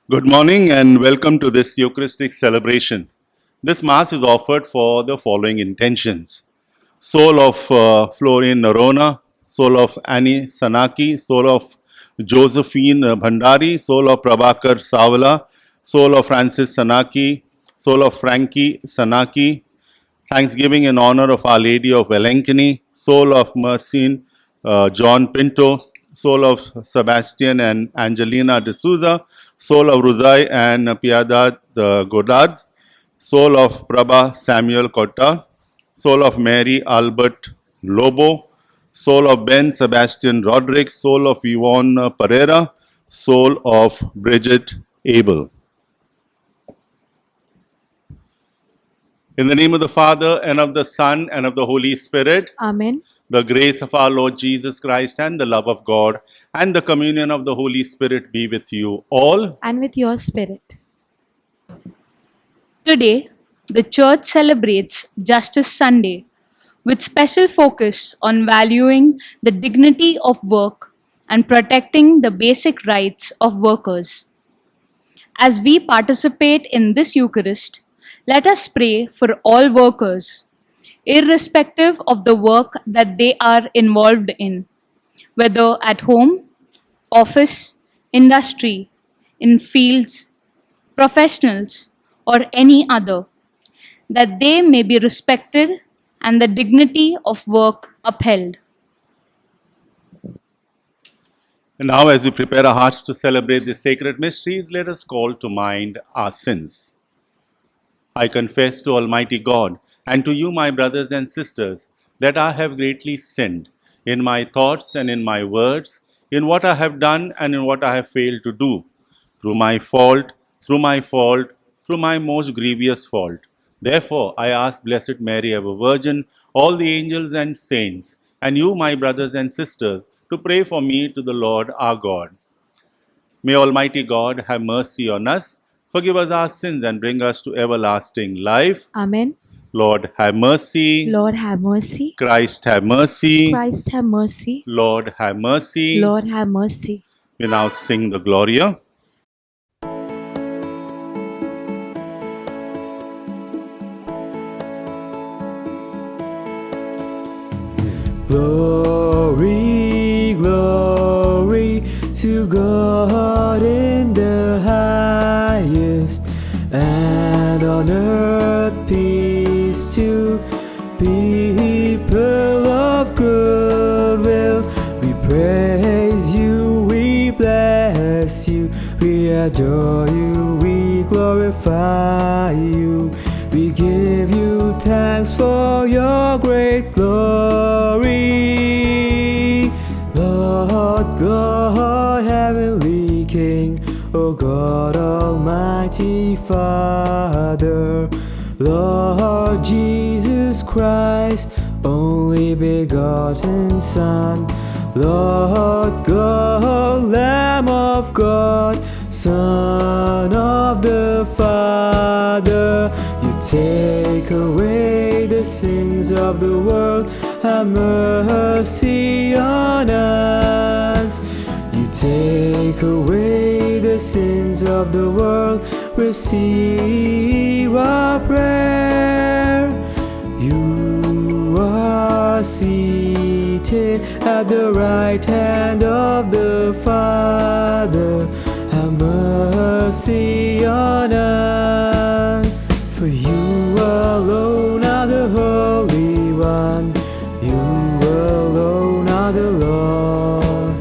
Good morning and welcome to this Eucharistic celebration. This Mass is offered for the following intentions: soul of Florian Norona, soul of Annie Sanaki, soul of Josephine Bhandari, soul of Prabhakar Savala, soul of Francis Sanaki, soul of Frankie Sanaki, thanksgiving in honor of Our Lady of Velenkini, soul of Mercine John Pinto, soul of Sebastian and Angelina D'Souza, soul of Ruzai and Piedad Godard, soul of Prabha Samuel Cotta, soul of Mary Albert Lobo, soul of Ben Sebastian Rodriguez, soul of Yvonne Pereira, soul of Bridget Abel. In the name of the Father, and of the Son, and of the Holy Spirit, Amen. the grace of our Lord Jesus Christ, and the love of God, and the communion of the Holy Spirit be with you all. And with your spirit. Today, the Church celebrates Justice Sunday with special focus on valuing the dignity of work and protecting the basic rights of workers. As we participate in this Eucharist, let us pray for all workers, irrespective of the work that they are involved in, whether at home, office, industry, in fields, professionals, or any other, that they may be respected and the dignity of work upheld. And now, as we prepare our hearts to celebrate the sacred mysteries, let us call to mind our sins. I confess to Almighty God and to you, my brothers and sisters, that I have greatly sinned in my thoughts and in my words, in what I have done and in what I have failed to do, through my fault, through my most grievous fault. Therefore, I ask Blessed Mary, ever Virgin, all the angels and saints, and you, my brothers and sisters, to pray for me to the Lord our God. May Almighty God have mercy on us, forgive us our sins, and bring us to everlasting life. Amen. Lord, have mercy. Lord, have mercy. Christ, have mercy. Christ, have mercy. Lord, have mercy. Lord, have mercy. We now sing the Gloria. Glory, glory to God in the highest, and on earth peace to people of good will. We praise you, we bless you, we adore you, we glorify you. We give you thanks for your great glory. Lord God, heavenly King, O God, almighty Father, Lord Jesus Christ, only begotten Son, Lord God, Lamb of God, Son of the Father, you take away the sins of the world, have mercy on us. You take away the sins of the world, receive our prayer. You are seated at the right hand of the Father, have mercy on us. For you alone are the Holy One, you alone are the Lord,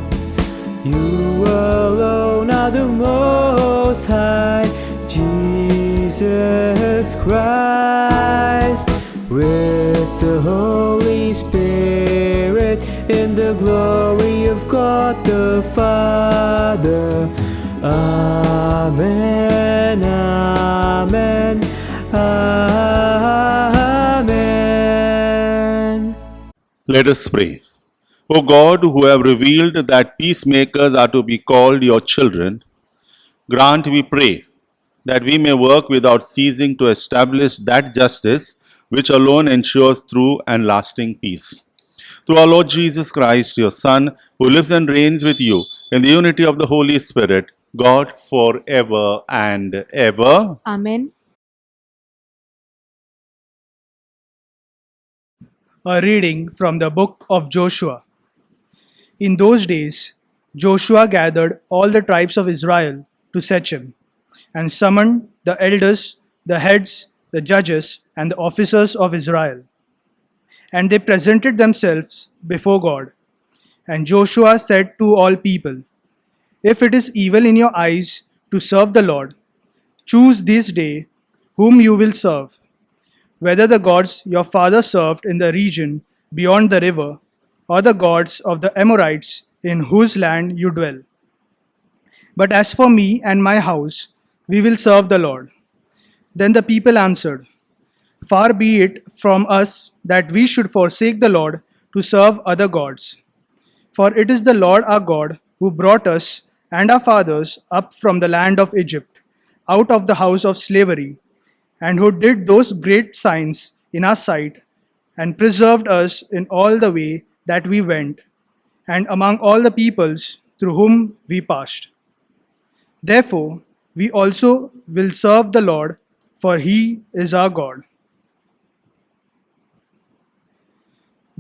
you alone are the Most High, Jesus Christ, with the Holy Spirit, in the glory of God the Father. Amen, amen, amen. Let us pray. O God, who have revealed that peacemakers are to be called your children, grant, we pray, that we may work without ceasing to establish that justice which alone ensures true and lasting peace. Through our Lord Jesus Christ, your Son, who lives and reigns with you in the unity of the Holy Spirit, God forever and ever. Amen. A reading from the book of Joshua. In those days, Joshua gathered all the tribes of Israel to Shechem and summoned the elders, the heads, the judges, and the officers of Israel. And they presented themselves before God. And Joshua said to all people, "If it is evil in your eyes to serve the Lord, choose this day whom you will serve, whether the gods your father served in the region beyond the river, or the gods of the Amorites in whose land you dwell. But as for me and my house, we will serve the Lord." Then the people answered, "Far be it from us that we should forsake the Lord to serve other gods. For it is the Lord our God who brought us and our fathers up from the land of Egypt, out of the house of slavery, and who did those great signs in our sight, and preserved us in all the way that we went, and among all the peoples through whom we passed. Therefore, we also will serve the Lord, for he is our God."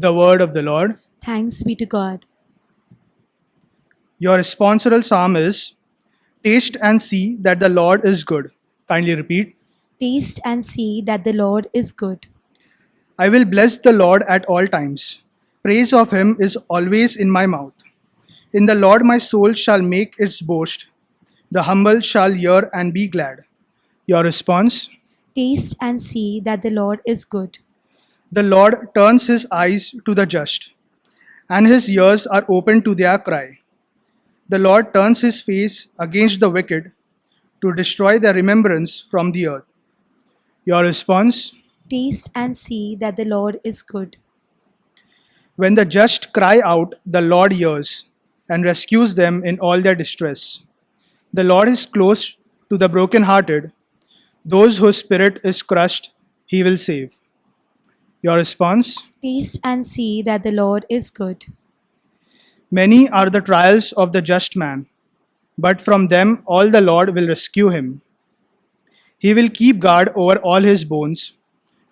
The word of the Lord. Thanks be to God. Your responsorial psalm is, "Taste and see that the Lord is good." Kindly repeat. Taste and see that the Lord is good. "I will bless the Lord at all times. Praise of him is always in my mouth. In the Lord my soul shall make its boast. The humble shall hear and be glad." Your response. Taste and see that the Lord is good. "The Lord turns his eyes to the just, and his ears are open to their cry. The Lord turns his face against the wicked, to destroy their remembrance from the earth." Your response. Taste and see that the Lord is good. "When the just cry out, the Lord hears and rescues them in all their distress. The Lord is close to the brokenhearted. Those whose spirit is crushed, he will save." Your response. Taste and see that the Lord is good. "Many are the trials of the just man, but from them all the Lord will rescue him. He will keep guard over all his bones.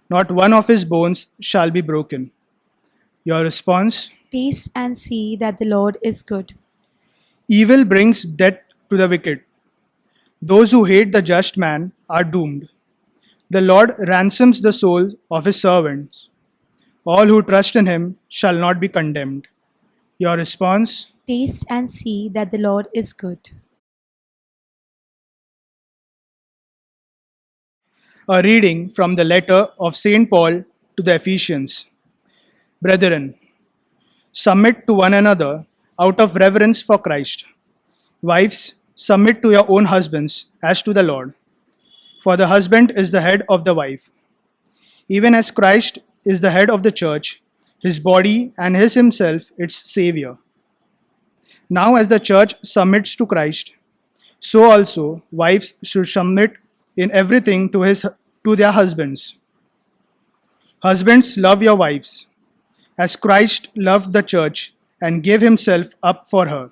Not one of his bones shall be broken." Your response. Taste and see that the Lord is good. "Evil brings death to the wicked. Those who hate the just man are doomed. The Lord ransoms the souls of his servants. All who trust in him shall not be condemned." Your response. Taste and see that the Lord is good. A reading from the letter of St. Paul to the Ephesians. "Brethren, submit to one another out of reverence for Christ. Wives, submit to your own husbands as to the Lord. For the husband is the head of the wife, even as Christ is the head of the church, his body, and is himself its Savior. Now, as the church submits to Christ, so also wives should submit in everything to their husbands. Husbands, love your wives, as Christ loved the church and gave himself up for her,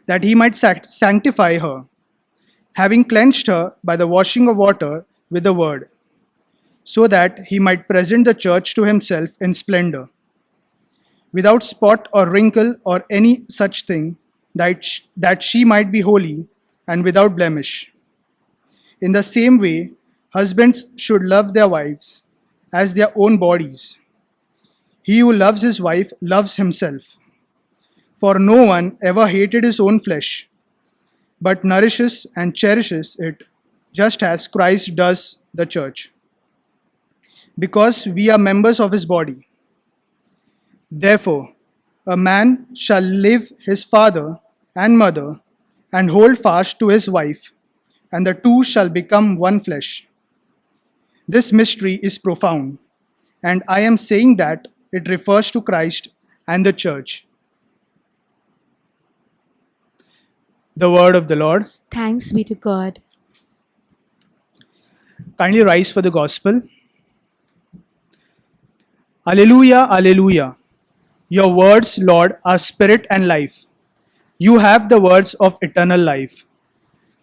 that he might sanctify her, having cleansed her by the washing of water with the word, so that he might present the church to himself in splendor, without spot or wrinkle or any such thing, that she might be holy and without blemish. In the same way, husbands should love their wives as their own bodies. He who loves his wife loves himself. For no one ever hated his own flesh, but nourishes and cherishes it, just as Christ does the church, because we are members of his body. Therefore, a man shall leave his father and mother and hold fast to his wife, and the two shall become one flesh. This mystery is profound, and I am saying that it refers to Christ and the church." The word of the Lord. Thanks be to God. Kindly rise for the gospel. Alleluia, alleluia. Your words, Lord, are spirit and life. You have the words of eternal life.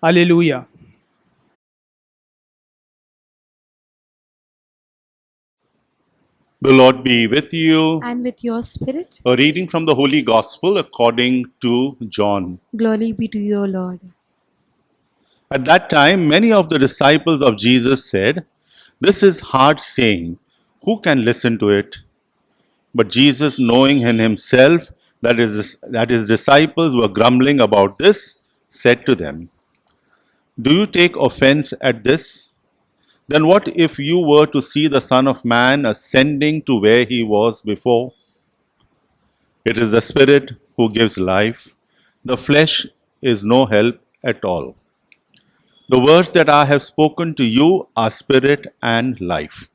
Alleluia. The Lord be with you. And with your spirit, A reading from the Holy Gospel according to John. glory be to you, O Lord. At that time, many of the disciples of Jesus said, "This is hard saying. Who can listen to it?" But Jesus, knowing in himself that his disciples were grumbling about this, said to them, "Do you take offense at this? Then what if you were to see the Son of Man ascending to where he was before? It is the Spirit who gives life. The flesh is no help at all. The words that I have spoken to you are spirit and life.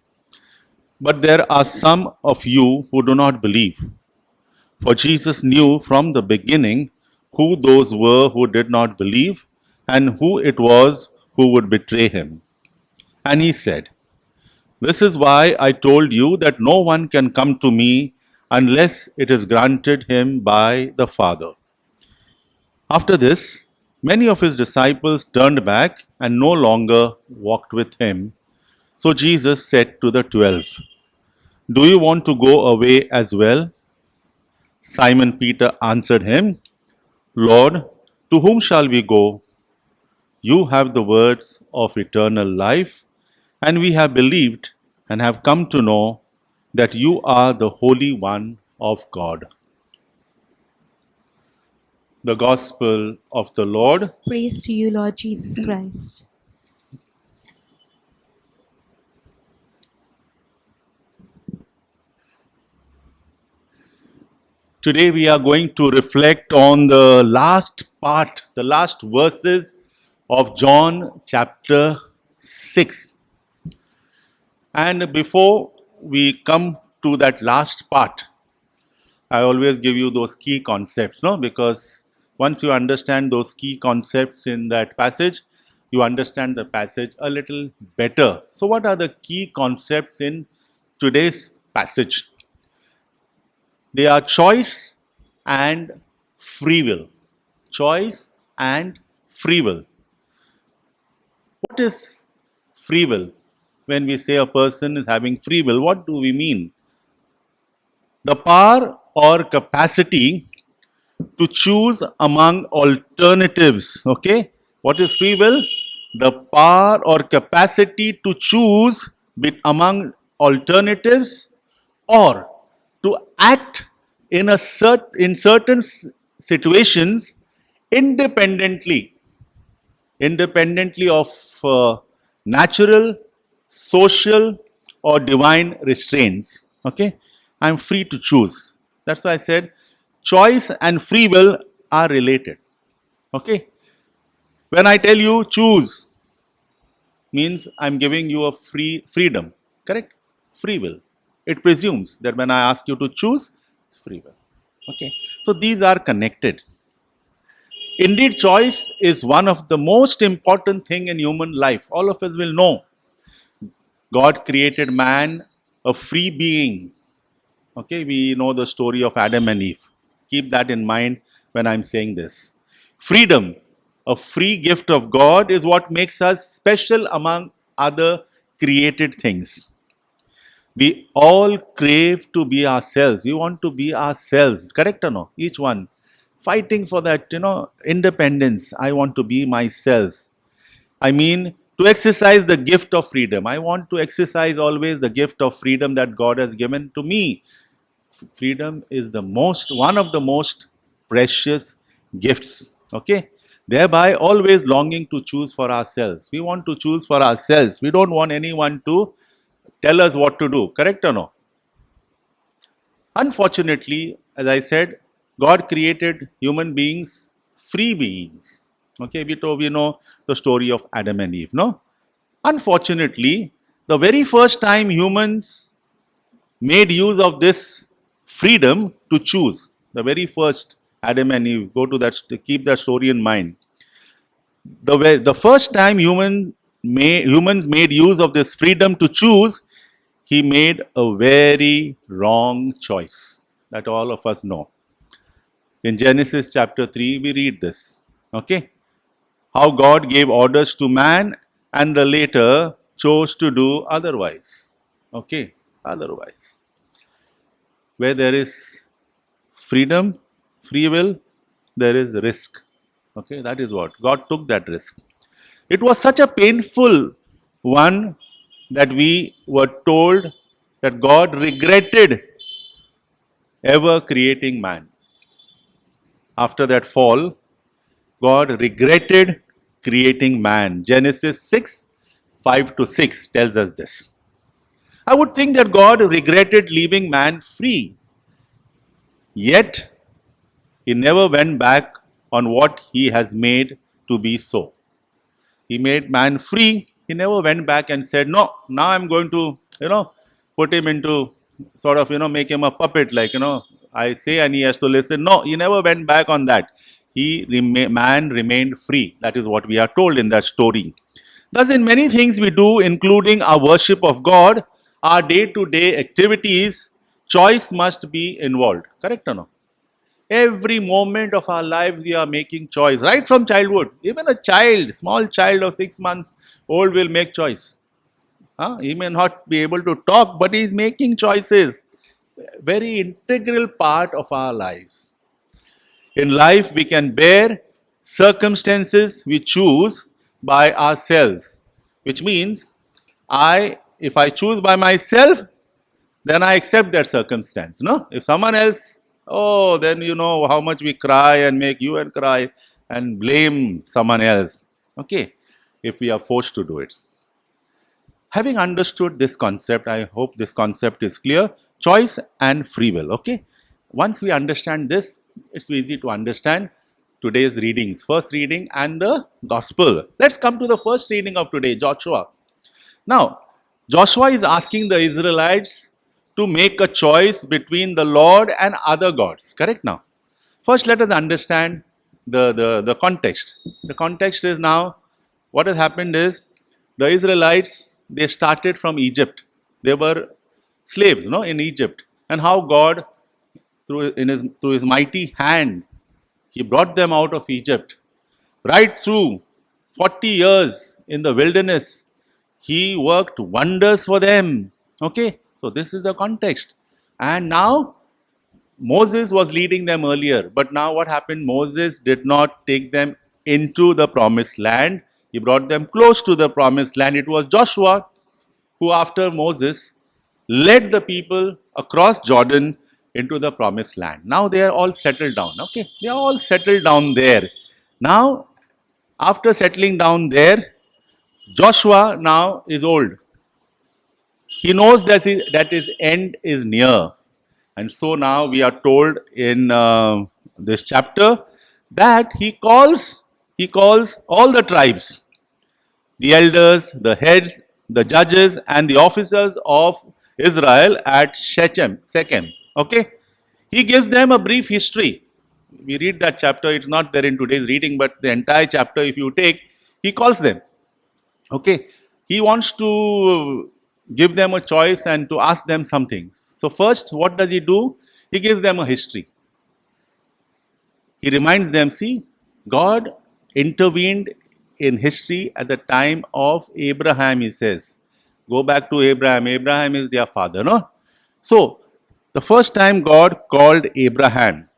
But there are some of you who do not believe." For Jesus knew from the beginning who those were who did not believe and who it was who would betray him. And he said, "This is why I told you that no one can come to me unless it is granted him by the Father." After this, many of his disciples turned back and no longer walked with him. So Jesus said to the 12, "Do you want to go away as well?" Simon Peter answered him, "Lord, to whom shall we go? You have the words of eternal life, and we have believed and have come to know that you are the Holy One of God." The Gospel of the Lord. Praise to you, Lord Jesus Christ. Today we are going to reflect on the last part, the last verses of John chapter 6. And before we come to that last part, I always give you those key concepts, no? Because once you understand those key concepts in that passage, you understand the passage a little better. So, what are the key concepts in today's passage? They are choice and free will. Choice and free will. What is free will? When we say a person is having free will, what do we mean? The power or capacity to choose among alternatives. Okay? What is free will? The power or capacity to choose among alternatives or to act in certain situations independently of natural, social, or divine restraints. Okay, I'm free to choose. That's why I said choice and free will are related. Okay, when I tell you choose, means I'm giving you a freedom. Correct? Free will. It presumes that when I ask you to choose, it's free will. Okay, so these are connected. Indeed, choice is one of the most important thing in human life. All of us will know. God created man a free being. Okay, we know the story of Adam and Eve. Keep that in mind when I'm saying this. Freedom, a free gift of God, is what makes us special among other created things. We all crave to be ourselves. We want to be ourselves. Correct or no? Each one. Fighting for that, independence. I want to be myself. I mean, to exercise the gift of freedom. I want to exercise always the gift of freedom that God has given to me. Freedom is one of the most precious gifts. Okay? Thereby, always longing to choose for ourselves. We want to choose for ourselves. We don't want anyone to tell us what to do. Correct or no? Unfortunately, as I said, God created human beings free beings. Okay, we know the story of Adam and Eve, no? Unfortunately, the very first time humans made use of this freedom to choose, the very first Adam and Eve, keep that story in mind. The first time humans made use of this freedom to choose, he made a very wrong choice that all of us know. In Genesis chapter 3, we read this. Okay? how God gave orders to man and the later chose to do otherwise. Okay, otherwise. Where there is freedom, free will, there is risk. Okay, that is what. God took that risk. It was such a painful one that we were told that God regretted ever creating man. After that fall, God regretted creating man. Genesis 6, 5 to 6 tells us this. I would think that God regretted leaving man free. Yet, he never went back on what he has made to be so. He made man free. He never went back and said, no, now I'm going to, put him into sort of, make him a puppet like, I say and he has to listen. No, he never went back on that. Man remained free. That is what we are told in that story. Thus, in many things we do, including our worship of God, our day-to-day activities, choice must be involved. Correct or no? Every moment of our lives we are making choice, right from childhood. Even a child, small child of 6 months old will make choice. He may not be able to talk, but he is making choices. Very integral part of our lives. In life, we can bear circumstances we choose by ourselves, which means if I choose by myself, then I accept that circumstance. No, if someone else, then you know how much we cry and make you and cry and blame someone else. Okay, if we are forced to do it. Having understood this concept, I hope this concept is clear. Choice and free will. Okay, once we understand this, it's easy to understand today's readings. First reading and the gospel. Let's come to the first reading of today, Joshua. Now, Joshua is asking the Israelites to make a choice between the Lord and other gods. Correct now? First, let us understand the context. The context is now, what has happened is, the Israelites, they started from Egypt. They were slaves, in Egypt. And how God, through his mighty hand, he brought them out of Egypt. Right through 40 years in the wilderness, he worked wonders for them. Okay, so this is the context. And now, Moses was leading them earlier. But now what happened? Moses did not take them into the promised land. He brought them close to the promised land. It was Joshua who, after Moses, led the people across Jordan into the promised land. Now they are all settled down. Okay, they are all settled down there. Now, after settling down there, Joshua now is old. He knows that his end is near. And so now we are told in this chapter that he calls all the tribes, the elders, the heads, the judges and the officers of Israel at Shechem. Okay? He gives them a brief history. We read that chapter, it's not there in today's reading, but the entire chapter, if you take, he calls them. Okay? He wants to give them a choice and to ask them something. So first, what does he do? He gives them a history. He reminds them, see, God intervened in history at the time of Abraham, he says. Go back to Abraham. Abraham is their father, no? So, the first time God called Abraham,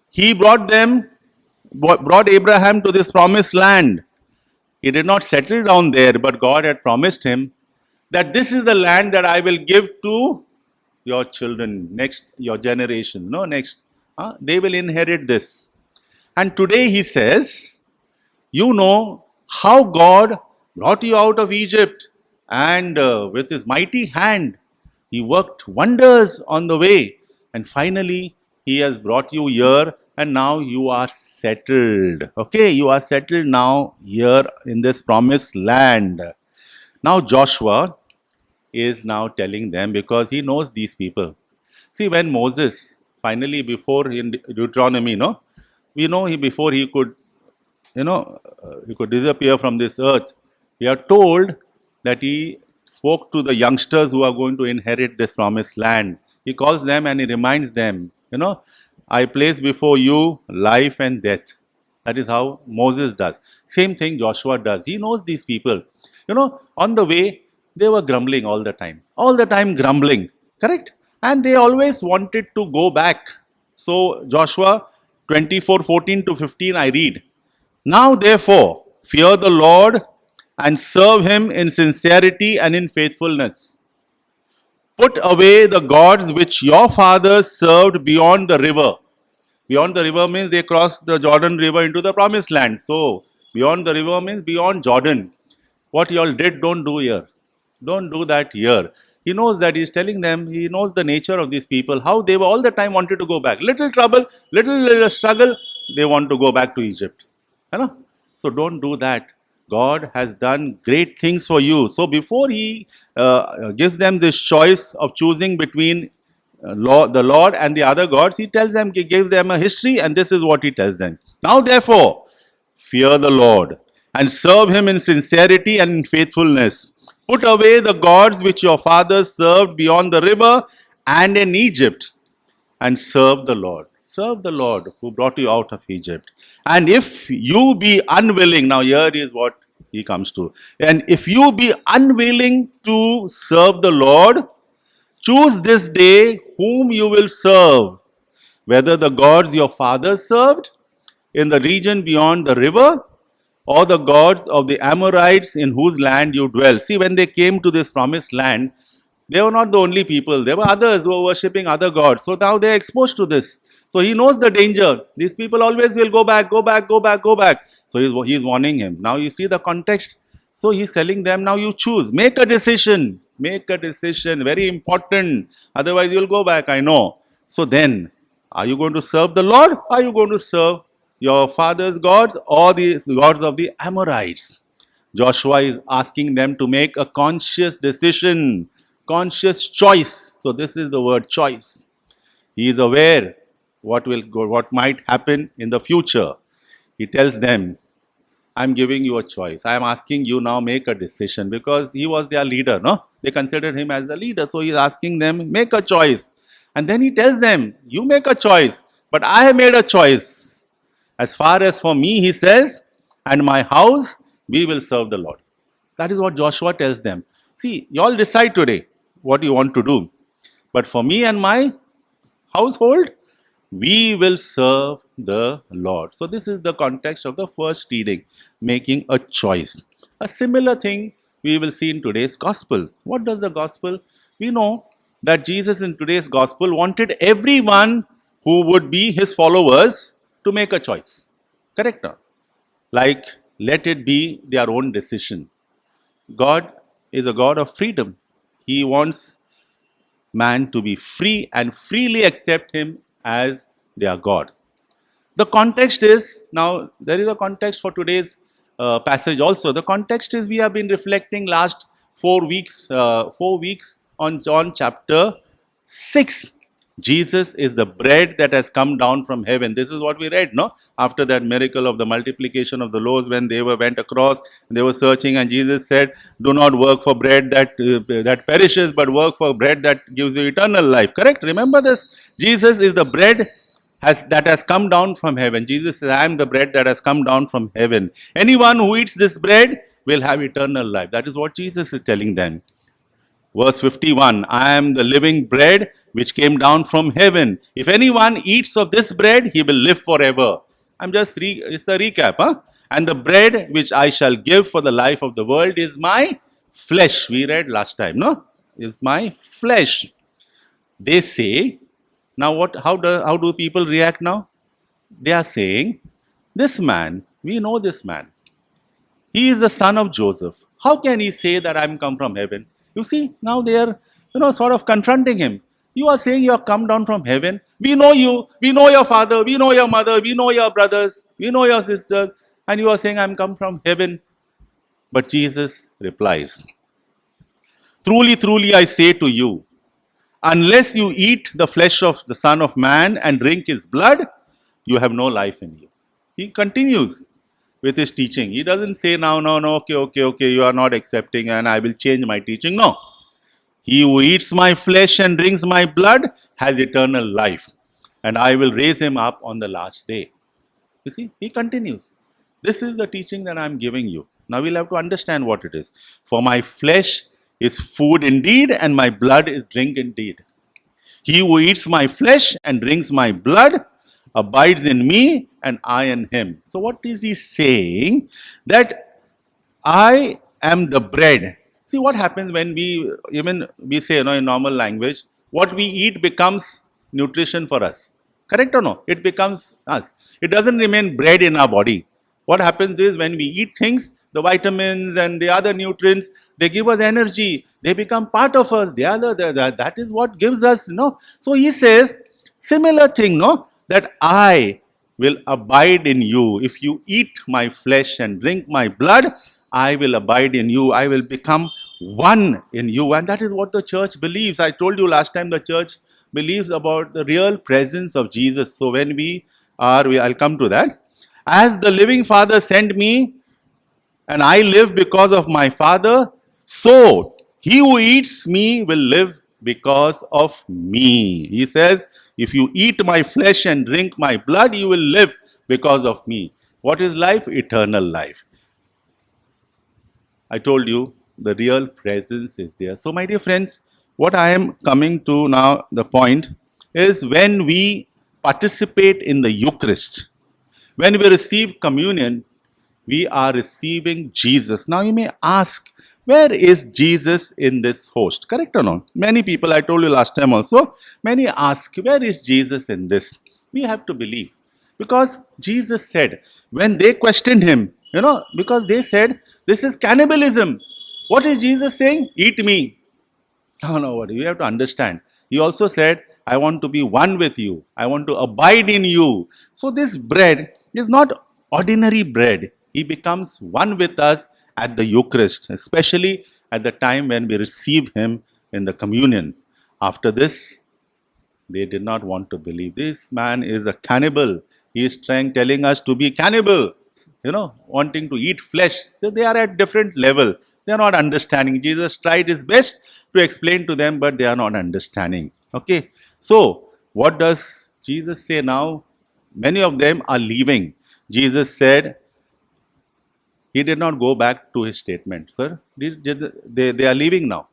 he brought Abraham to this promised land. He did not settle down there, but God had promised him that this is the land that I will give to your children, your generation, next. They will inherit this. And today he says, you know how God brought you out of Egypt and with his mighty hand, he worked wonders on the way. And finally, he has brought you here and now you are settled. Okay, you are settled now here in this promised land. Now Joshua is now telling them because he knows these people. See, when Moses, finally before in Deuteronomy, we know before he could, he could disappear from this earth, we are told that he spoke to the youngsters who are going to inherit this promised land. He calls them and he reminds them, I place before you life and death. That is how Moses does. Same thing Joshua does. He knows these people. On the way, they were grumbling all the time. All the time grumbling. Correct? And they always wanted to go back. So Joshua 24:14 to 15, I read. Now therefore, fear the Lord and serve him in sincerity and in faithfulness. Put away the gods which your fathers served beyond the river. Beyond the river means they crossed the Jordan River into the promised land. So, beyond the river means beyond Jordan. What you all did, don't do here. Don't do that here. He knows that he's telling them, he knows the nature of these people, how they were all the time wanted to go back. Little trouble, little struggle, they want to go back to Egypt. So, don't do that. God has done great things for you. So, before he gives them this choice of choosing between the Lord and the other gods, he tells them, he gives them a history, and this is what he tells them. Now therefore, fear the Lord and serve him in sincerity and in faithfulness. Put away the gods which your fathers served beyond the river and in Egypt, and serve the Lord. Serve the Lord who brought you out of Egypt. And if you be unwilling, now here is what he comes to. And if you be unwilling to serve the Lord, choose this day whom you will serve, whether the gods your fathers served in the region beyond the river, or the gods of the Amorites in whose land you dwell. See, when they came to this promised land, they were not the only people. There were others who were worshipping other gods. So now they are exposed to this. So he knows the danger. These people always will go back. So he's warning him. Now you see the context. So he's telling them, now you choose. Make a decision. Make a decision. Very important. Otherwise you'll go back, I know. So then, are you going to serve the Lord? Or are you going to serve your father's gods or the gods of the Amorites? Joshua is asking them to make a conscious decision. Conscious choice. So this is the word choice. He is aware what might happen in the future. He tells them, I'm giving you a choice. I am asking you now make a decision, because he was their leader, no? They considered him as the leader. So he's asking them, make a choice. And then he tells them, you make a choice, but I have made a choice. As far as for me, he says, and my house, we will serve the Lord. That is what Joshua tells them. See, you all decide today what you want to do. But for me and my household, we will serve the Lord. So this is the context of the first reading, making a choice. A similar thing we will see in today's gospel. What does the gospel? We know that Jesus in today's gospel wanted everyone who would be his followers to make a choice. Correct? Like, let it be their own decision. God is a God of freedom. He wants man to be free and freely accept him as their God. The context is, now there is a context for today's passage also. The context is we have been reflecting last 4 weeks on John chapter 6. Jesus is the bread that has come down from heaven. This is what we read, no? After that miracle of the multiplication of the loaves, when they went across, they were searching, and Jesus said, do not work for bread that perishes, but work for bread that gives you eternal life. Correct? Remember this? Jesus is the bread that has come down from heaven. Jesus says, I am the bread that has come down from heaven. Anyone who eats this bread will have eternal life. That is what Jesus is telling them. Verse 51, I am the living bread which came down from heaven. If anyone eats of this bread, he will live forever. It's a recap. Huh? And the bread which I shall give for the life of the world is my flesh. We read last time, no? Is my flesh. They say, now how do people react now? They are saying, this man, we know this man. He is the son of Joseph. How can he say that I am come from heaven? You see, now they are, sort of confronting him. You are saying you have come down from heaven. We know you. We know your father. We know your mother. We know your brothers. We know your sisters. And you are saying I am come from heaven. But Jesus replies, truly, truly, I say to you, unless you eat the flesh of the Son of Man and drink his blood, you have no life in you. He continues with his teaching. He doesn't say now, no, okay, you are not accepting and I will change my teaching. No. He who eats my flesh and drinks my blood has eternal life, and I will raise him up on the last day. You see, he continues. This is the teaching that I am giving you. Now we'll have to understand what it is. For my flesh is food indeed, and my blood is drink indeed. He who eats my flesh and drinks my blood abides in me, and I in him. So what is he saying? That I am the bread. See what happens when we say, in normal language, what we eat becomes nutrition for us. Correct or no? It becomes us. It doesn't remain bread in our body. What happens is when we eat things, the vitamins and the other nutrients, they give us energy. They become part of us. That is what gives us, So he says, similar thing, that I will abide in you. If you eat my flesh and drink my blood, I will abide in you. I will become one in you. And that is what the church believes. I told you last time the church believes about the real presence of Jesus. So when I'll come to that. As the living Father sent me, and I live because of my Father, so he who eats me will live because of me. He says, if you eat my flesh and drink my blood, you will live because of me. What is life? Eternal life. I told you the real presence is there. So my dear friends, what I am coming to now, the point is when we participate in the Eucharist, when we receive communion, we are receiving Jesus. Now you may ask, where is Jesus in this host? Correct or not? Many people, I told you last time also, many ask, where is Jesus in this? We have to believe. Because Jesus said, when they questioned him, because they said, this is cannibalism. What is Jesus saying? Eat me. No, what? You have to understand. He also said, I want to be one with you. I want to abide in you. So this bread is not ordinary bread. He becomes one with us at the Eucharist, especially at the time when we receive him in the communion. After this, they did not want to believe. This man is a cannibal. He is telling us to be cannibals, wanting to eat flesh. So they are at different level. They are not understanding. Jesus tried his best to explain to them, but they are not understanding. Okay. So what does Jesus say now? Many of them are leaving. Jesus said, he did not go back to his statement. Sir, they are leaving now.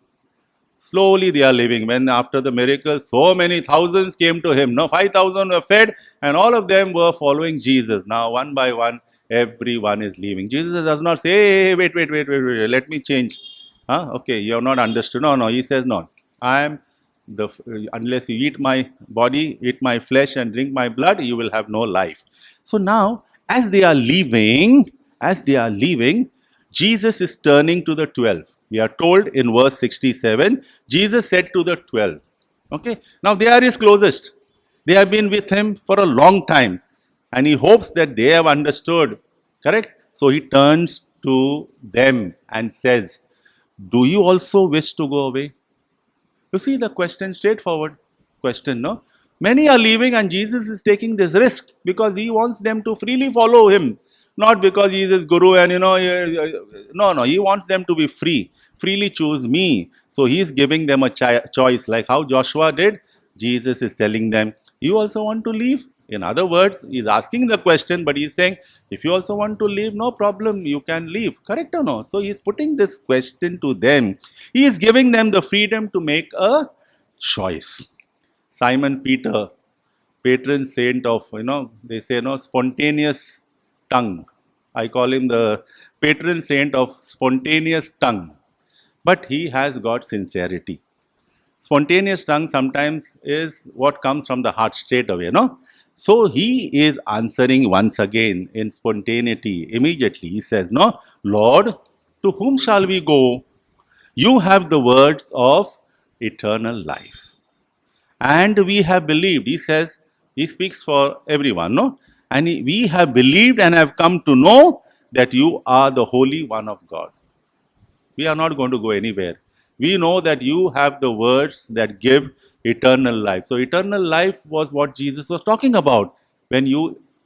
Slowly they are leaving. When after the miracle, so many thousands came to him. 5,000 were fed, and all of them were following Jesus. Now one by one, everyone is leaving. Jesus does not say, hey, wait, let me change. Okay, you have not understood. No, he says, no. Unless you eat my body, eat my flesh and drink my blood, you will have no life. So now, as they are leaving, Jesus is turning to the 12. We are told in verse 67, Jesus said to the 12. Okay, now they are his closest. They have been with him for a long time, and he hopes that they have understood. Correct? So he turns to them and says, do you also wish to go away? You see the question, straightforward question, no? Many are leaving, and Jesus is taking this risk because he wants them to freely follow him. Not because he is his guru and no, he wants them to be free. Freely choose me. So he is giving them a choice, like how Joshua did. Jesus is telling them, you also want to leave? In other words, he is asking the question, but he is saying, if you also want to leave, no problem, you can leave. Correct or no? So he is putting this question to them. He is giving them the freedom to make a choice. Simon Peter, patron saint of, they say, spontaneous tongue. I call him the patron saint of spontaneous tongue. But he has got sincerity. Spontaneous tongue sometimes is what comes from the heart straight away, So he is answering once again in spontaneity. Immediately he says, Lord, to whom shall we go? You have the words of eternal life. And we have believed. He says, he speaks for everyone, And we have believed and have come to know that you are the Holy One of God. We are not going to go anywhere. We know that you have the words that give eternal life. So eternal life was what Jesus was talking about. When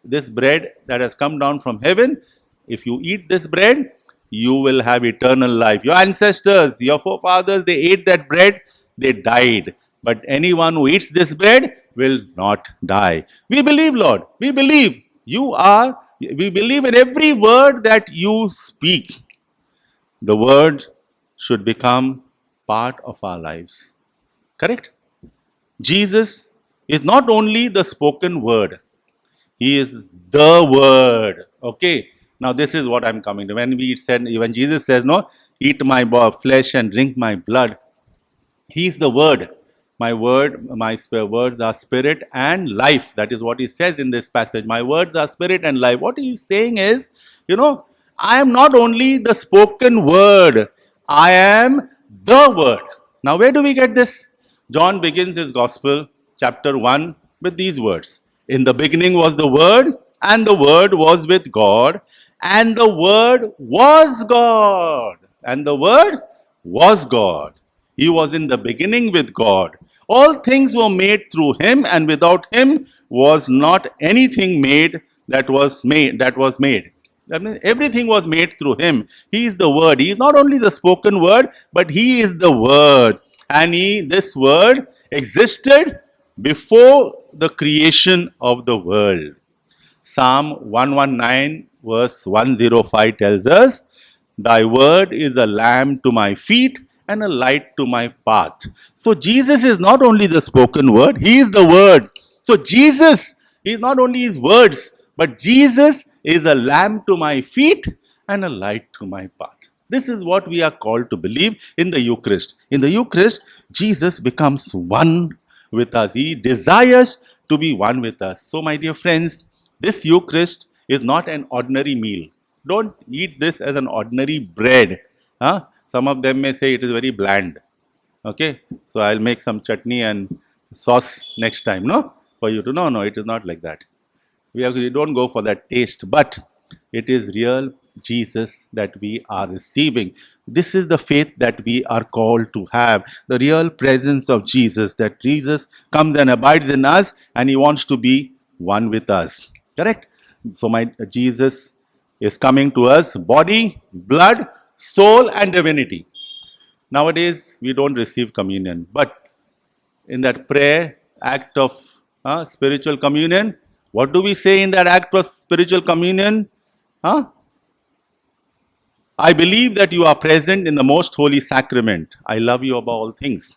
this bread that has come down from heaven, if you eat this bread, you will have eternal life. Your ancestors, your forefathers, they ate that bread, they died. But anyone who eats this bread will not die. We believe, Lord. We believe. We believe in every word that you speak. The word should become part of our lives. Correct? Jesus is not only the spoken word, he is the word. Okay. Now this is what I'm coming to. When Jesus says, no, eat my flesh and drink my blood, he's the word. My words are spirit and life. That is what he says in this passage. My words are spirit and life. What he's saying is, I am not only the spoken word, I am the word. Now, where do we get this? John begins his gospel, chapter 1, with these words. In the beginning was the word, and the word was with God, and the word was God. And the word was God. He was in the beginning with God. All things were made through him, and without him was not anything made that was made. That means everything was made through him. He is the word. He is not only the spoken word, but he is the word. And this word existed before the creation of the world. Psalm 119 verse 105 tells us, Thy word is a lamp to my feet and a light to my path. So Jesus is not only the spoken word, he is the word. So Jesus is not only his words, but Jesus is a lamp to my feet and a light to my path. This is what we are called to believe in the Eucharist. In the Eucharist, Jesus becomes one with us. He desires to be one with us. So my dear friends, this Eucharist is not an ordinary meal. Don't eat this as an ordinary bread. Some of them may say it is very bland. Okay, so I'll make some chutney and sauce next time. No, for you to know. No, it is not like that. We don't go for that taste, but it is real Jesus that we are receiving. This is the faith that we are called to have. The real presence of Jesus, that Jesus comes and abides in us and he wants to be one with us. Correct? So Jesus is coming to us, body, blood, soul and divinity. Nowadays, we don't receive communion, but in that prayer act of spiritual communion, what do we say in that act of spiritual communion? I believe that you are present in the most holy sacrament. I love you above all things,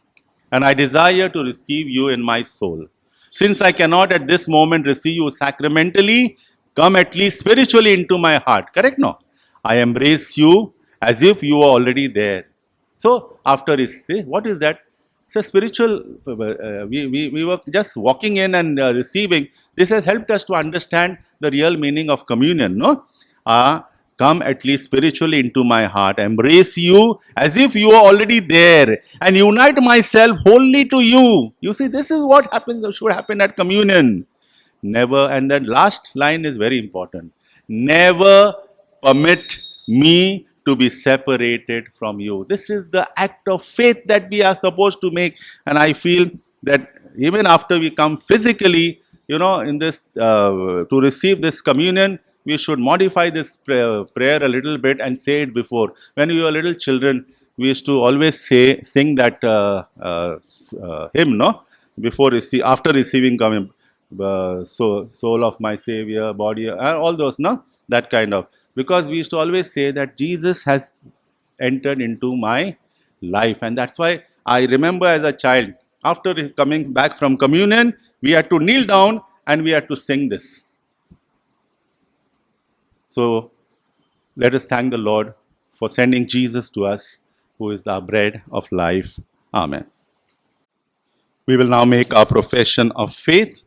and I desire to receive you in my soul. Since I cannot at this moment receive you sacramentally, come at least spiritually into my heart. Correct? No? I embrace you as if you are already there. So, after this, say, what is that? So spiritual, we were just walking in and receiving. This has helped us to understand the real meaning of communion, no? Come at least spiritually into my heart, embrace you as if you are already there, and unite myself wholly to you. You see, this is what should happen at communion. Never, and that last line is very important. Never permit me to be separated from you. This is the act of faith that we are supposed to make. And I feel that even after we come physically, in this, to receive this communion, we should modify this prayer a little bit and say it before. When we were little children, we used to always sing that hymn, no? After receiving communion. Soul of my Savior, body, all those, no? That kind of. Because we used to always say that Jesus has entered into my life. And that's why I remember as a child, after coming back from communion, we had to kneel down and we had to sing this. So let us thank the Lord for sending Jesus to us, who is the bread of life. Amen. We will now make our profession of faith.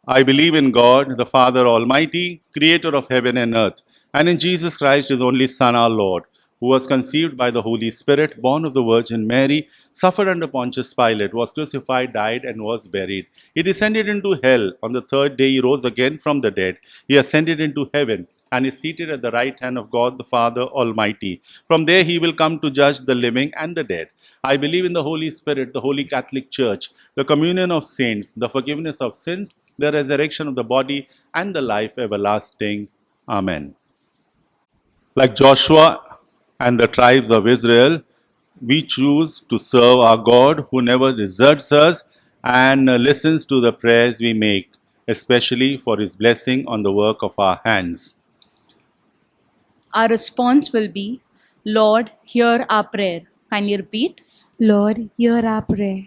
I believe in God, the Father Almighty, creator of heaven and earth, and in Jesus Christ, his only Son, our Lord, who was conceived by the Holy Spirit, born of the Virgin Mary, suffered under Pontius Pilate, was crucified, died, and was buried. He descended into hell. On the third day, he rose again from the dead. He ascended into heaven and is seated at the right hand of God, the Father Almighty. From there, he will come to judge the living and the dead. I believe in the Holy Spirit, the Holy Catholic Church, the communion of saints, the forgiveness of sins, the resurrection of the body, and the life everlasting. Amen. Like Joshua and the tribes of Israel, we choose to serve our God, who never deserts us and listens to the prayers we make, especially for his blessing on the work of our hands. Our response will be, Lord, hear our prayer. Kindly repeat. Lord, hear our prayer.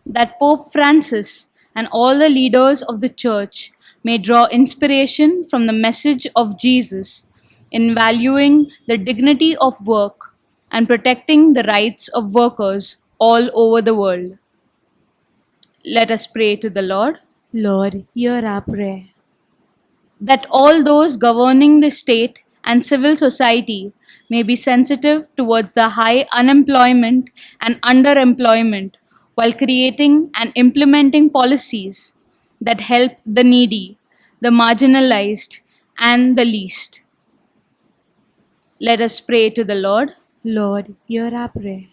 That Pope Francis and all the leaders of the Church may draw inspiration from the message of Jesus in valuing the dignity of work and protecting the rights of workers all over the world. Let us pray to the Lord. Lord, hear our prayer. That all those governing the state and civil society may be sensitive towards the high unemployment and underemployment while creating and implementing policies that help the needy, the marginalized, and the least. Let us pray to the Lord. Lord, hear our prayer.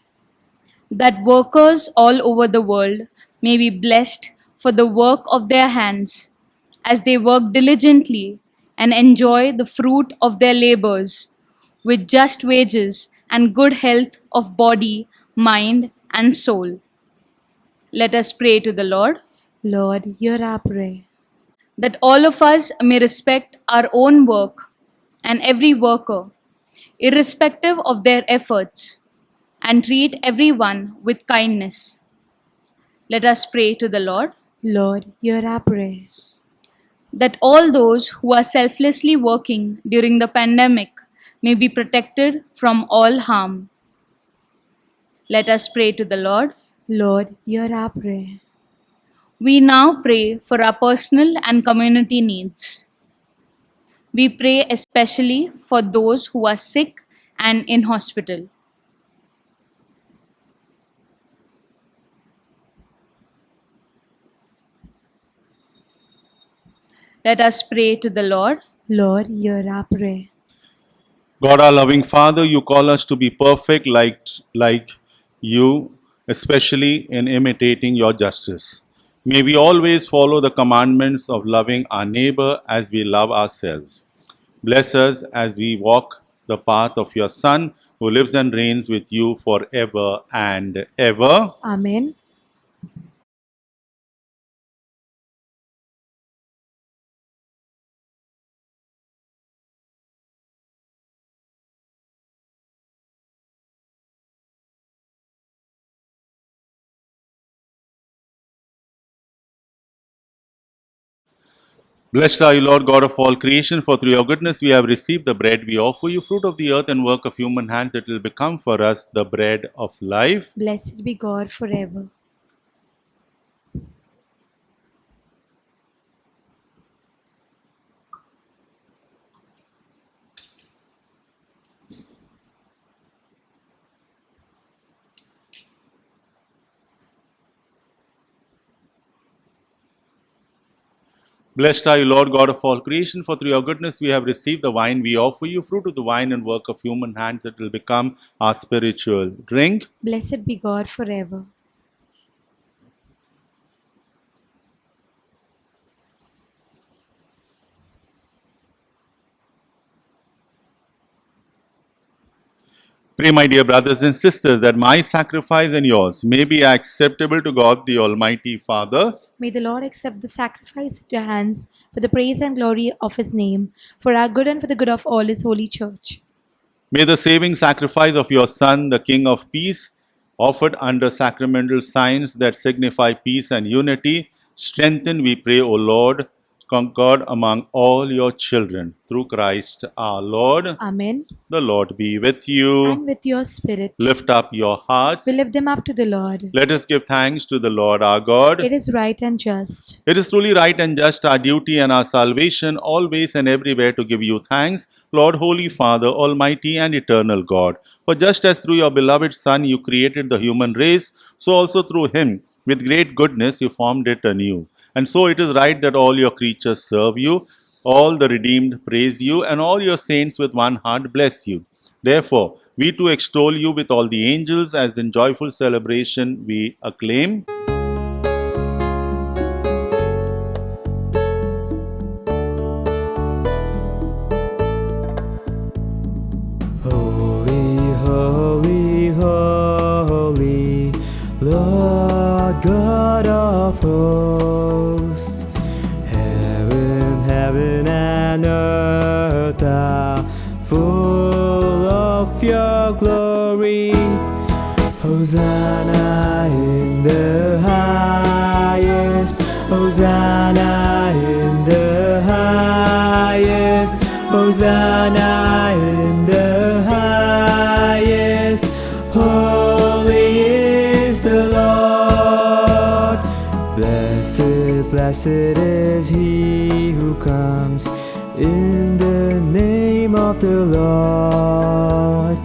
That workers all over the world may be blessed for the work of their hands as they work diligently and enjoy the fruit of their labors with just wages and good health of body, mind, and soul. Let us pray to the Lord. Lord, hear our prayer. That all of us may respect our own work and every worker, irrespective of their efforts, and treat everyone with kindness. Let us pray to the Lord. Lord, hear our prayer. That all those who are selflessly working during the pandemic may be protected from all harm. Let us pray to the Lord. Lord, hear our prayer. We now pray for our personal and community needs. We pray especially for those who are sick and in hospital. Let us pray to the Lord. Lord, hear our prayer. God, our loving Father, you call us to be perfect like you, especially in imitating your justice. May we always follow the commandments of loving our neighbor as we love ourselves. Bless us as we walk the path of your Son, who lives and reigns with you forever and ever. Amen. Blessed are you, Lord God of all creation, for through your goodness we have received the bread we offer you, fruit of the earth and work of human hands. It will become for us the bread of life. Blessed be God forever. Blessed are you, Lord God of all creation, for through your goodness we have received the wine we offer you, fruit of the vine and work of human hands. It will become our spiritual drink. Blessed be God forever. Pray, my dear brothers and sisters, that my sacrifice and yours may be acceptable to God, the Almighty Father. May the Lord accept the sacrifice at your hands for the praise and glory of his name, for our good and for the good of all his holy church. May the saving sacrifice of your Son, the King of Peace, offered under sacramental signs that signify peace and unity, strengthen, we pray, O Lord, concord among all your children. Through Christ our Lord. Amen. The Lord be with you. And with your spirit, Lift up your hearts. we lift them up to the Lord. Let us give thanks to the Lord our God. It is right and just. It is truly right and just, our duty and our salvation, always and everywhere to give you thanks, Lord, Holy Father, Almighty and Eternal God. For just as through your beloved Son you created the human race, so also through him, with great goodness, you formed it anew. And so it is right that all your creatures serve you, all the redeemed praise you, and all your saints with one heart bless you. Therefore, we too extol you with all the angels, as in joyful celebration we acclaim. Holy, holy, holy, Lord God of hosts. art thou full of your glory. Hosanna in the highest, Hosanna in the highest, Hosanna in the highest. Holy is the Lord. Blessed, blessed is he who comes in the name of the Lord.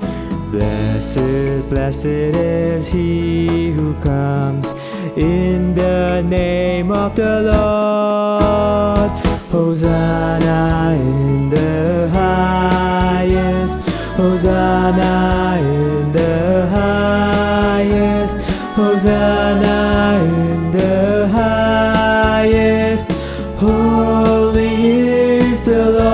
Blessed, blessed is he who comes in the name of the Lord. Hosanna in the highest, Hosanna in the highest, Hosanna in the highest. Holy is the Lord.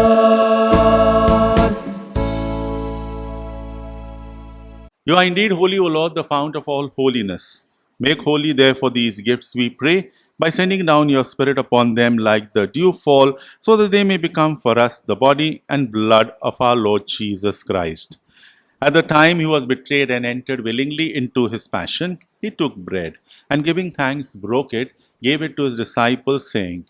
You are indeed holy, O Lord, the fount of all holiness. Make holy, therefore, these gifts, we pray, by sending down your Spirit upon them like the dew fall, so that they may become for us the body and blood of our Lord Jesus Christ. At the time he was betrayed and entered willingly into his passion, he took bread, and giving thanks, broke it, gave it to his disciples, saying,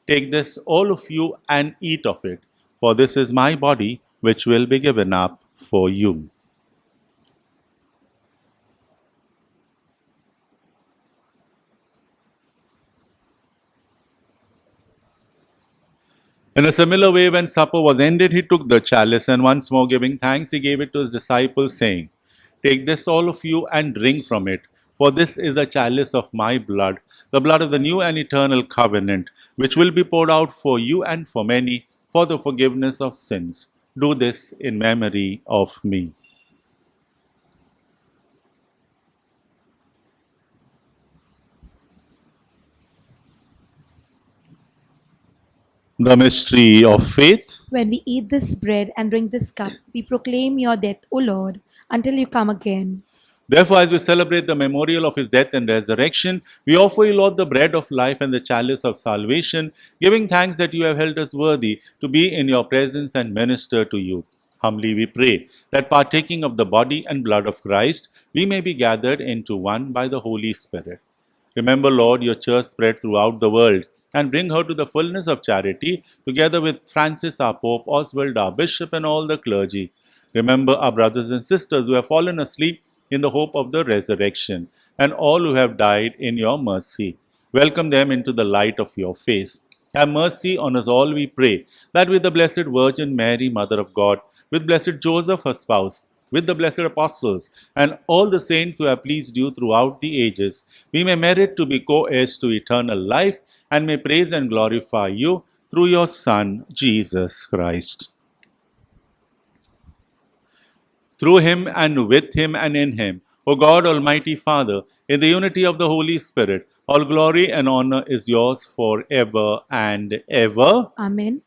Take this, all of you, and eat of it, for this is my body, which will be given up for you. In a similar way, when supper was ended, he took the chalice, and once more giving thanks, he gave it to his disciples, saying, Take this, all of you, and drink from it, for this is the chalice of my blood, the blood of the new and eternal covenant, which will be poured out for you and for many for the forgiveness of sins. Do this in memory of me. The mystery of faith. When we eat this bread and drink this cup, we proclaim your death, O Lord, until you come again. Therefore, as we celebrate the memorial of his death and resurrection, we offer you, Lord, the bread of life and the chalice of salvation, giving thanks that you have held us worthy to be in your presence and minister to you. Humbly we pray that partaking of the body and blood of Christ, we may be gathered into one by the Holy Spirit. Remember, Lord, your church spread throughout the world, and bring her to the fullness of charity, together with Francis our Pope, Oswald our Bishop, and all the clergy. Remember our brothers and sisters who have fallen asleep in the hope of the resurrection, and all who have died in your mercy. Welcome them into the light of your face. Have mercy on us all, we pray, that with the Blessed Virgin Mary, Mother of God, with Blessed Joseph, her spouse, with the blessed apostles, and all the saints who have pleased you throughout the ages, we may merit to be co-heirs to eternal life, and may praise and glorify you through your Son, Jesus Christ. Through him, and with him, and in him, O God, Almighty Father, in the unity of the Holy Spirit, all glory and honor is yours forever and ever. Amen.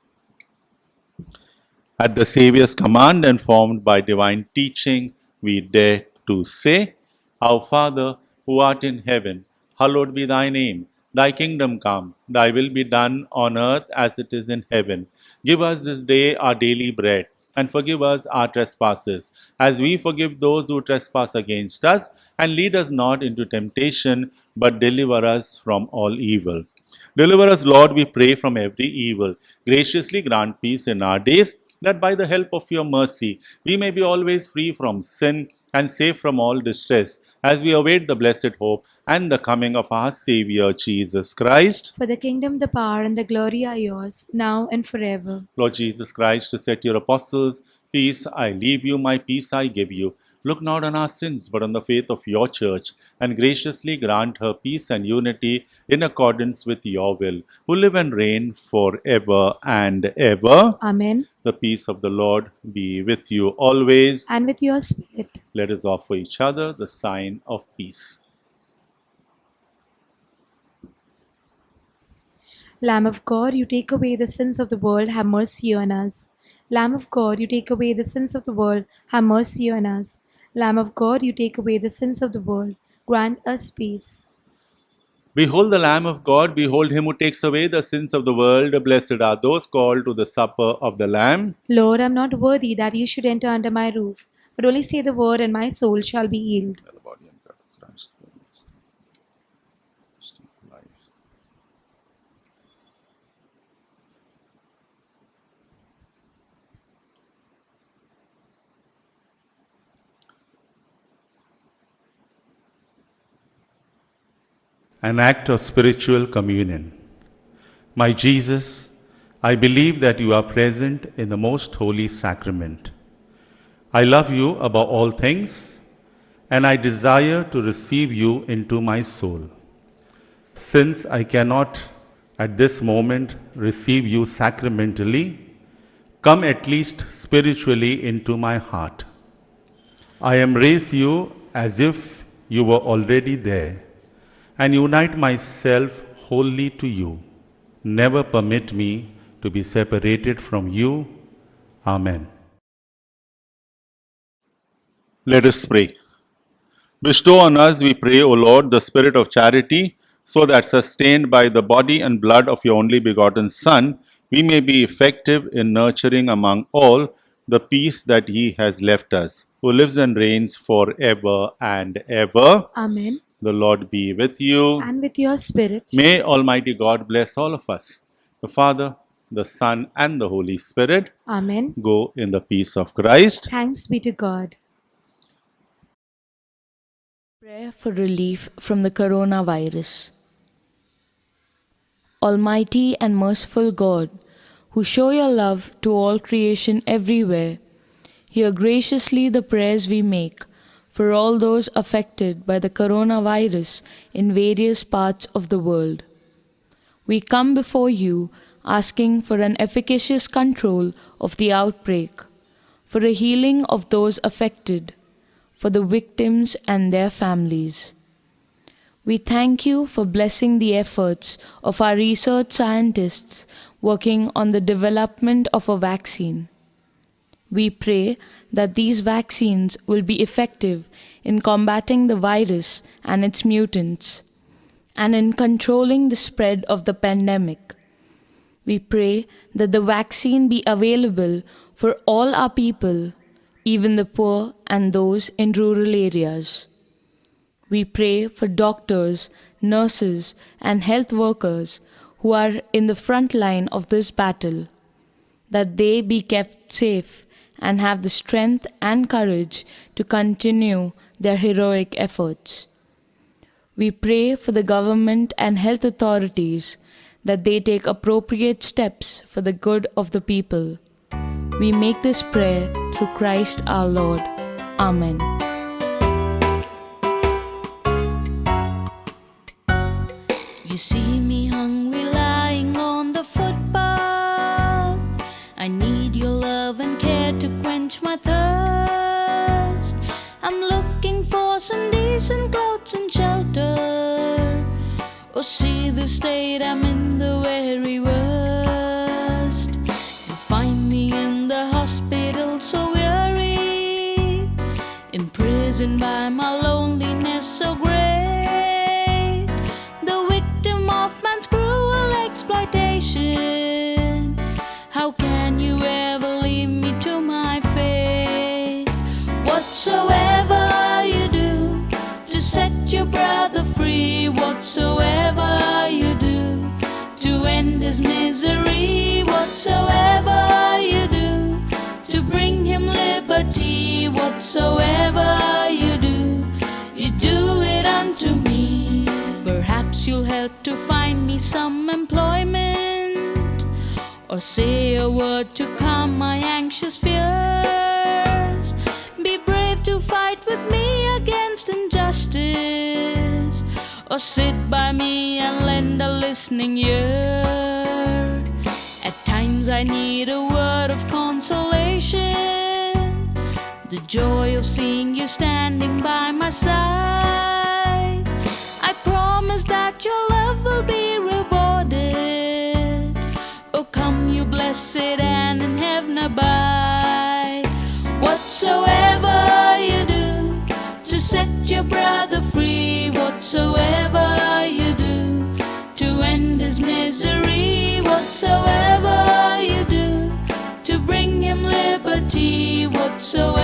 At the Saviour's command and formed by divine teaching, we dare to say, Our Father, who art in heaven, hallowed be thy name. Thy kingdom come, thy will be done on earth as it is in heaven. Give us this day our daily bread, and forgive us our trespasses, as we forgive those who trespass against us. And lead us not into temptation, but deliver us from all evil. Deliver us, Lord, we pray, from every evil. Graciously grant peace in our days, that by the help of your mercy we may be always free from sin and safe from all distress, as we await the blessed hope and the coming of our Saviour Jesus Christ. For the kingdom, the power, and the glory are yours, now and forever. Lord Jesus Christ, who said to your apostles, Peace I leave you, my peace I give you. Look not on our sins, but on the faith of your church, and graciously grant her peace and unity in accordance with your will, who live and reign forever and ever. Amen. The peace of the Lord be with you always. And with your spirit. Let us offer each other the sign of peace. Lamb of God, you take away the sins of the world, have mercy on us. Lamb of God, you take away the sins of the world, have mercy on us. Lamb of God, you take away the sins of the world, grant us peace. Behold the Lamb of God, behold him who takes away the sins of the world. Blessed are those called to the supper of the Lamb. Lord, I am not worthy that you should enter under my roof, but only say the word, and my soul shall be healed. The body and blood of Christ. An act of spiritual communion. My Jesus, I believe that you are present in the most holy sacrament. I love you above all things, and I desire to receive you into my soul. Since I cannot at this moment receive you sacramentally, come at least spiritually into my heart. I embrace you as if you were already there, and unite myself wholly to you. Never permit me to be separated from you. Amen. Let us pray. Bestow on us, we pray, O Lord, the spirit of charity, so that sustained by the body and blood of your only begotten Son, we may be effective in nurturing among all the peace that he has left us, who lives and reigns forever and ever. Amen. The Lord be with you. And with your spirit. May Almighty God bless all of us, the Father, the Son, and the Holy Spirit. Amen. Go in the peace of Christ. Thanks be to God. Prayer for relief from the coronavirus. Almighty and merciful God, who show your love to all creation everywhere, hear graciously the prayers we make for all those affected by the coronavirus in various parts of the world. We come before you asking for an efficacious control of the outbreak, for a healing of those affected, for the victims and their families. We thank you for blessing the efforts of our research scientists working on the development of a vaccine. We pray that these vaccines will be effective in combating the virus and its mutants, and in controlling the spread of the pandemic. We pray that the vaccine be available for all our people, even the poor and those in rural areas. We pray for doctors, nurses, and health workers who are in the front line of this battle, that they be kept safe and have the strength and courage to continue their heroic efforts. We pray for the government and health authorities that they take appropriate steps for the good of the people. We make this prayer through Christ our Lord. Amen. You see me hungry lying on the footpath. I need your love and care to quench my thirst. I'm looking for some decent clothes and shelter. Oh, see the state I'm in, the very worst. You find me in the hospital so weary, imprisoned by my loneliness so great, the victim of man's cruel exploitation. How can you ever leave me to my fate? Whatsoever you do to set your brother free, whatsoever you do to end his misery, whatsoever you do to bring him liberty, whatsoever you do it unto me. Perhaps you'll help to find me some employment, or say a word to calm my anxious fears. Be brave to fight with me against injustice, or sit by me and lend a listening ear. At times I need a word of consolation, the joy of seeing you standing by my side. I promise that your love will be rewarded. Oh, come, you blessed and in heaven abide. Whatsoever you do to set your brother free, whatsoever you do his misery. Whatsoever you do to bring him liberty, whatsoever